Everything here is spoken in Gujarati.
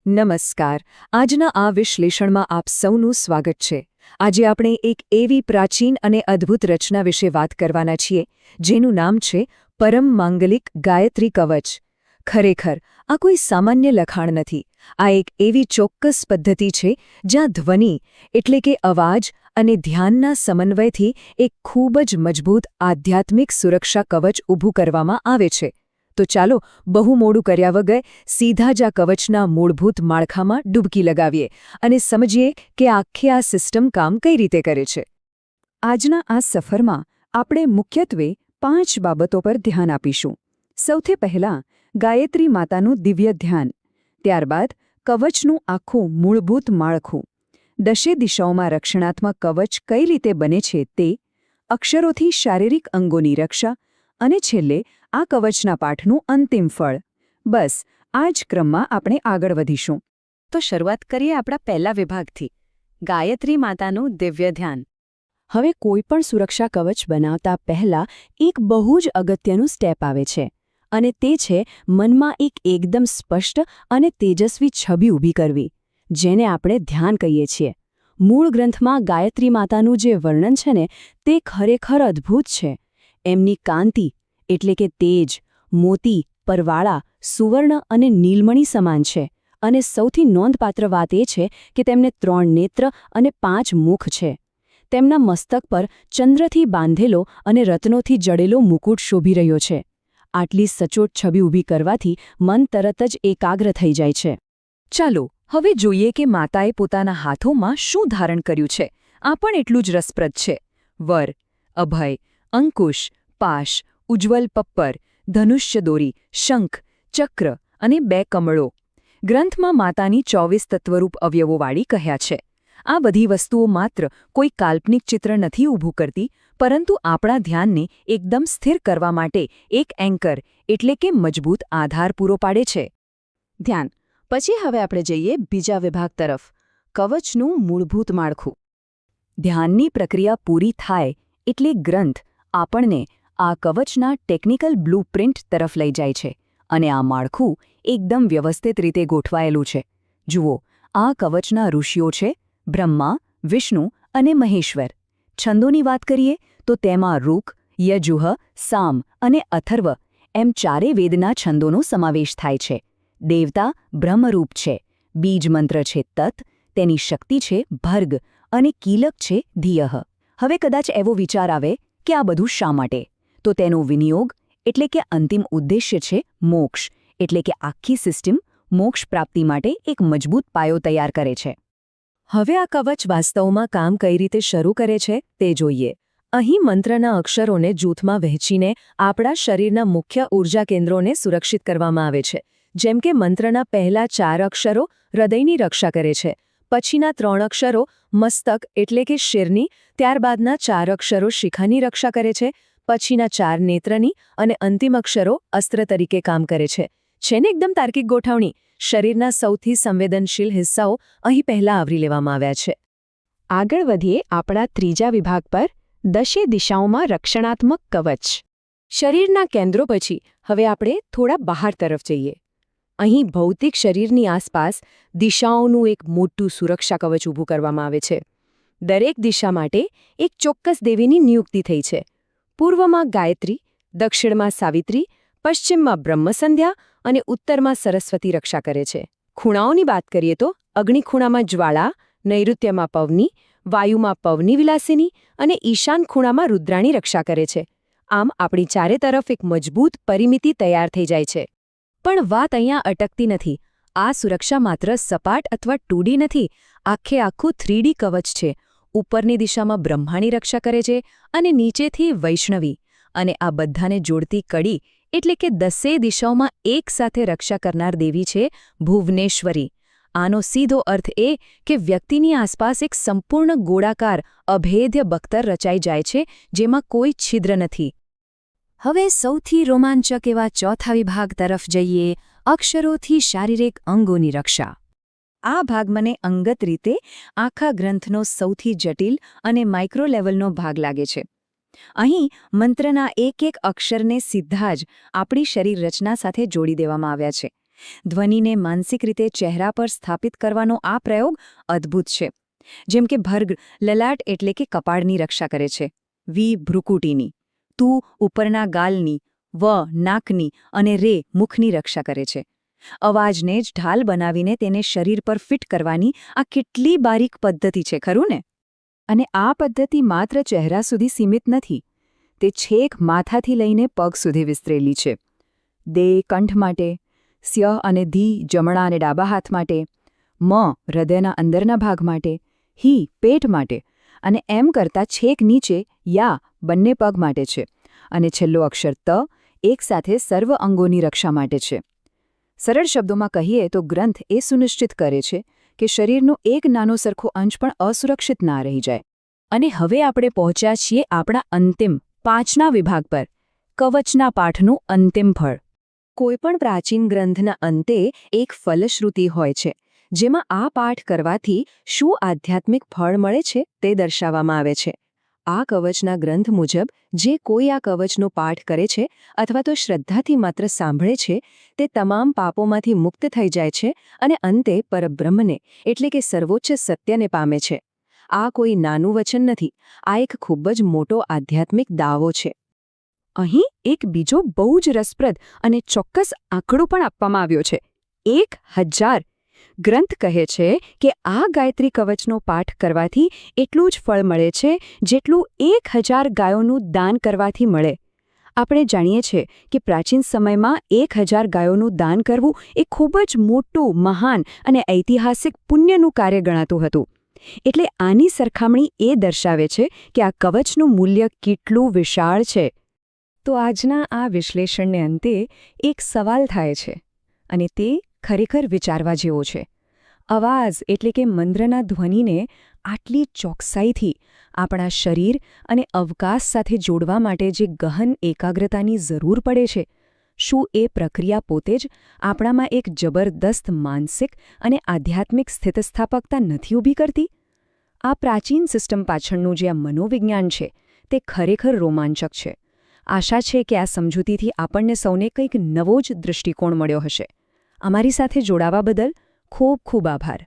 નમસ્કાર. આજના આ વિશ્લેષણમાં આપ સૌનું સ્વાગત છે. આજે આપણે એક એવી પ્રાચીન અને અદ્ભુત રચના વિશે વાત કરવાના છીએ જેનું નામ છે પરમ માંગલિક ગાયત્રી કવચ. ખરેખર આ કોઈ સામાન્ય લખાણ નથી. આ એક એવી ચોક્કસ પદ્ધતિ છે જ્યાં ધ્વનિ એટલે કે અવાજ અને ધ્યાનના સમન્વયથી એક ખૂબ જ મજબૂત આધ્યાત્મિક સુરક્ષા કવચ ઊભું કરવામાં આવે છે. તો ચાલો બહુ મોડું કર્યા વગર સીધા જ આ કવચના મૂળભૂત માળખામાં ડૂબકી લગાવીએ અને સમજીએ કે આખી આ સિસ્ટમ કામ કઈ રીતે કરે છે. આજના આ સફરમાં આપણે મુખ્યત્વે 5 બાબતો પર ધ્યાન આપીશું. સૌથી પહેલાં ગાયત્રી માતાનું દિવ્ય ધ્યાન, ત્યારબાદ કવચનું આખું મૂળભૂત માળખું, દશે દિશાઓમાં રક્ષણાત્મક કવચ કઈ રીતે બને છે તે, અક્ષરોથી શારીરિક અંગોની રક્ષા અને છેલ્લે આ કવચના પાઠનું અંતિમ ફળ. બસ આ જ ક્રમમાં આપણે આગળ વધીશું. તો શરૂઆત કરીએ આપણા પહેલા વિભાગથી, ગાયત્રી માતાનું દિવ્ય ધ્યાન. હવે કોઈ પણ સુરક્ષા કવચ બનાવતા પહેલા એક બહુ જ અગત્યનું સ્ટેપ આવે છે અને તે છે મનમાં એક એકદમ સ્પષ્ટ અને તેજસ્વી છબી ઊભી કરવી, જેને આપણે ધ્યાન કહીએ છીએ. મૂળ ગ્રંથમાં ગાયત્રી માતાનું જે વર્ણન છે ને તે ખરેખર અદ્ભુત છે. એમની કાંતિ એટલે કે તેજ, મોતી, પરવાળા, સુવર્ણ અને નીલમણી સમાન છે અને સૌથી નોંધપાત્ર વાત એ છે કે તેમને 3 નેત્ર અને 5 મુખ છે. તેમના મસ્તક પર ચંદ્રથી બાંધેલો અને રત્નોથી જડેલો મુકુટ શોભી રહ્યો છે. આટલી સચોટ છબી ઊભી કરવાથી મન તરત જ એકાગ્ર થઈ જાય છે. ચાલો હવે જોઈએ કે માતાએ પોતાના હાથોમાં શું ધારણ કર્યું છે. આ પણ એટલું જ રસપ્રદ છે. વર, અભય, અંકુશ, પાશ, ઉજ્જવલ પપ્પર, ધનુષ્ય દોરી, શંખ, ચક્ર અને 2 કમળો. ગ્રંથમાં માતાની 24 તત્વરૂપ અવયવોવાળી કહ્યા છે. આ બધી વસ્તુઓ માત્ર કોઈ કાલ્પનિક ચિત્ર નથી ઊભું કરતી, પરંતુ આપણા ધ્યાનને એકદમ સ્થિર કરવા માટે એક એન્કર એટલે કે મજબૂત આધાર પૂરો પાડે છે. ધ્યાન પછી હવે આપણે જઈએ બીજા વિભાગ તરફ, કવચનું મૂળભૂત માળખું. ધ્યાનની પ્રક્રિયા પૂરી થાય એટલે ગ્રંથ આપણને આ કવચના ટેકનિકલ બ્લુપ્રિન્ટ તરફ લઈ જાય છે અને આ માળખું એકદમ વ્યવસ્થિત રીતે ગોઠવાયેલું છે. જુઓ, આ કવચના ઋષિઓ છે બ્રહ્મા, વિષ્ણુ અને મહેશ્વર. છંદોની વાત કરીએ તો તેમાં ઋક, યજુઃ, સામ અને અથર્વ એમ 4 વેદના છંદોનો સમાવેશ થાય છે. દેવતા બ્રહ્મરૂપ છે, બીજ મંત્ર છે તત, તેની શક્તિ છે ભર્ગ અને કીલક છે ધિયઃ. હવે કદાચ એવો વિચાર આવે કે આ બધું શા માટે? તો તેનો વિનિયોગ એટલે કે અંતિમ ઉદ્દેશ્ય છે મોક્ષ, એટલે કે આખી સિસ્ટમ મોક્ષ પ્રાપ્તિ માટે એક મજબૂત પાયો તૈયાર કરે છે. હવે આ કવચ વાસ્તવમાં કામ કઈ રીતે શરૂ કરે છે તે જોઈએ. અહીં મંત્રના અક્ષરોને જૂથમાં વહેંચીને આપણા શરીરના મુખ્ય ઊર્જા કેન્દ્રોને સુરક્ષિત કરવામાં આવે છે. જેમ કે મંત્રના પહેલા 4 અક્ષરો હૃદયની રક્ષા કરે છે, પછીના 3 અક્ષરો મસ્તક એટલે કે શિરની, ત્યારબાદના 4 અક્ષરો શિખાની રક્ષા કરે છે, પછીના 4 નેત્રની અને અંતિમ અક્ષરો અસ્ત્ર તરીકે કામ કરે છે. છે ને એકદમ તાર્કિક ગોઠવણી? શરીરના સૌથી સંવેદનશીલ હિસ્સાઓ અહીં પહેલા આવરી લેવામાં આવ્યા છે. આગળ વધીએ આપણા ત્રીજા વિભાગ પર, દશે દિશાઓમાં રક્ષણાત્મક કવચ. શરીરના કેન્દ્રો પછી હવે આપણે થોડા બહાર તરફ જઈએ. અહીં ભૌતિક શરીરની આસપાસ દિશાઓનું એક મોટું સુરક્ષા કવચ ઊભું કરવામાં આવે છે. દરેક દિશા માટે એક ચોક્કસ દેવીની નિયુક્તિ થઈ છે. પૂર્વમાં ગાયત્રી, દક્ષિણમાં સાવિત્રી, પશ્ચિમમાં બ્રહ્મસંધ્યા અને ઉત્તરમાં સરસ્વતી રક્ષા કરે છે. ખૂણાઓની વાત કરીએ તો અગ્નિ ખૂણામાં જ્વાળા, નૈઋત્યમાં પવની, વાયુમાં પવની વિલાસિની અને ઈશાન ખૂણામાં રુદ્રાણી રક્ષા કરે છે. આમ આપણી ચારે તરફ એક મજબૂત પરિમિતિ તૈયાર થઈ જાય છે. પણ વાત અહીંયા અટકતી નથી. આ સુરક્ષા માત્ર સપાટ અથવા 2D નથી, આખે આખું 3D કવચ છે. ઉપરની દિશામાં બ્રહ્માની રક્ષા કરે છે અને નીચેથી વૈષ્ણવી, અને આ બધાને જોડતી કડી એટલે કે 10 દિશાઓમાં એક સાથે રક્ષા કરનાર દેવી છે ભુવનેશ્વરી. આનો સીધો અર્થ એ કે વ્યક્તિની આસપાસ એક સંપૂર્ણ ગોળાકાર અભેદ્ય બખ્તર રચાઈ જાય છે, જેમાં કોઈ છિદ્ર નથી. હવે સૌથી રોમાંચક એવા ચોથા વિભાગ તરફ જઈએ, અક્ષરોથી શારીરિક અંગોની રક્ષા. આ ભાગ મને અંગત રીતે આખા ગ્રંથનો સૌથી જટિલ અને માઇક્રો લેવલનો ભાગ લાગે છે. અહીં મંત્રના એક એક અક્ષરને સીધા જ આપણી શરીર રચના સાથે જોડી દેવામાં આવ્યા છે. ધ્વનિને માનસિક રીતે ચહેરા પર સ્થાપિત કરવાનો આ પ્રયોગ અદ્ભુત છે. જેમ કે ભર્ગ લલાટ એટલે કે કપાળની રક્ષા કરે છે, વી ભ્રુકુટીની, તું ઉપરના ગાલની, વ નાકની અને રે મુખની રક્ષા કરે છે. અવાજને જ ઢાલ બનાવીને તેને શરીર પર ફિટ કરવાની આ કેટલી બારીક પદ્ધતિ છે, ખરું ને? અને આ પદ્ધતિ માત્ર ચહેરા સુધી સીમિત નથી. તે છેક માથાથી લઈને પગ સુધી વિસ્તરેલી છે. દે કંઠ માટે, સ્ય અને ધી જમણા અને ડાબા હાથ માટે, મ હૃદયના અંદરના ભાગ માટે, હી પેટ માટે, અને એમ કરતાં છેક નીચે યા બંને પગ માટે છે, અને છેલ્લો અક્ષર ત એકસાથે સર્વ અંગોની રક્ષા માટે છે. સરળ શબ્દોમાં કહીએ તો ગ્રંથ એ સુનિશ્ચિત કરે છે કે શરીરનો એક નાનો સરખો અંશ પણ અસુરક્ષિત ના રહી જાય. અને હવે આપણે પહોંચ્યા છીએ આપણા અંતિમ 5ના વિભાગ પર, કવચના પાઠનું અંતિમ ફળ. કોઈપણ પ્રાચીન ગ્રંથના અંતે એક ફલશ્રુતિ હોય છે, જેમાં આ પાઠ કરવાથી શું આધ્યાત્મિક ફળ મળે છે તે દર્શાવવામાં આવે છે. આ કવચના ગ્રંથ મુજબ જે કોઈ આ કવચનો પાઠ કરે છે અથવા તો શ્રદ્ધાથી માત્ર સાંભળે છે, તે તમામ પાપોમાંથી મુક્ત થઈ જાય છે અને અંતે પરબ્રહ્મને એટલે કે સર્વોચ્ચ સત્યને પામે છે. આ કોઈ નાનું વચન નથી, આ એક ખૂબ જ મોટો આધ્યાત્મિક દાવો છે. અહીં એક બીજો બહુ જ રસપ્રદ અને ચોક્કસ આંકડો પણ આપવામાં આવ્યો છે, 1000. ગ્રંથ કહે છે કે આ ગાયત્રી કવચનો પાઠ કરવાથી એટલું જ ફળ મળે છે જેટલું 1000 ગાયોનું દાન કરવાથી મળે. આપણે જાણીએ છીએ કે પ્રાચીન સમયમાં 1000 ગાયોનું દાન કરવું એ ખૂબ જ મોટું, મહાન અને ઐતિહાસિક પુણ્યનું કાર્ય ગણાતું હતું. એટલે આની સરખામણી એ દર્શાવે છે કે આ કવચનું મૂલ્ય કેટલું વિશાળ છે. તો આજના આ વિશ્લેષણને અંતે એક સવાલ થાય છે, અને તે ખરેખર વિચારવા જેવો છે. અવાજ એટલે કે મંત્રના ધ્વનિને આટલી ચોકસાઈથી આપણા શરીર અને અવકાશ સાથે જોડવા માટે જે ગહન એકાગ્રતાની જરૂર પડે છે, શું એ પ્રક્રિયા પોતે જ આપણામાં એક જબરદસ્ત માનસિક અને આધ્યાત્મિક સ્થિતિસ્થાપકતા નથી ઊભી કરતી? આ પ્રાચીન સિસ્ટમ પાછળનું જે આ મનોવિજ્ઞાન છે, તે ખરેખર રોમાંચક છે. આશા છે કે આ સમજૂતીથી આપણને સૌને કંઈક નવો જ દૃષ્ટિકોણ મળ્યો હશે. અમારી સાથે જોડાવા બદલ ખૂબ ખૂબ આભાર.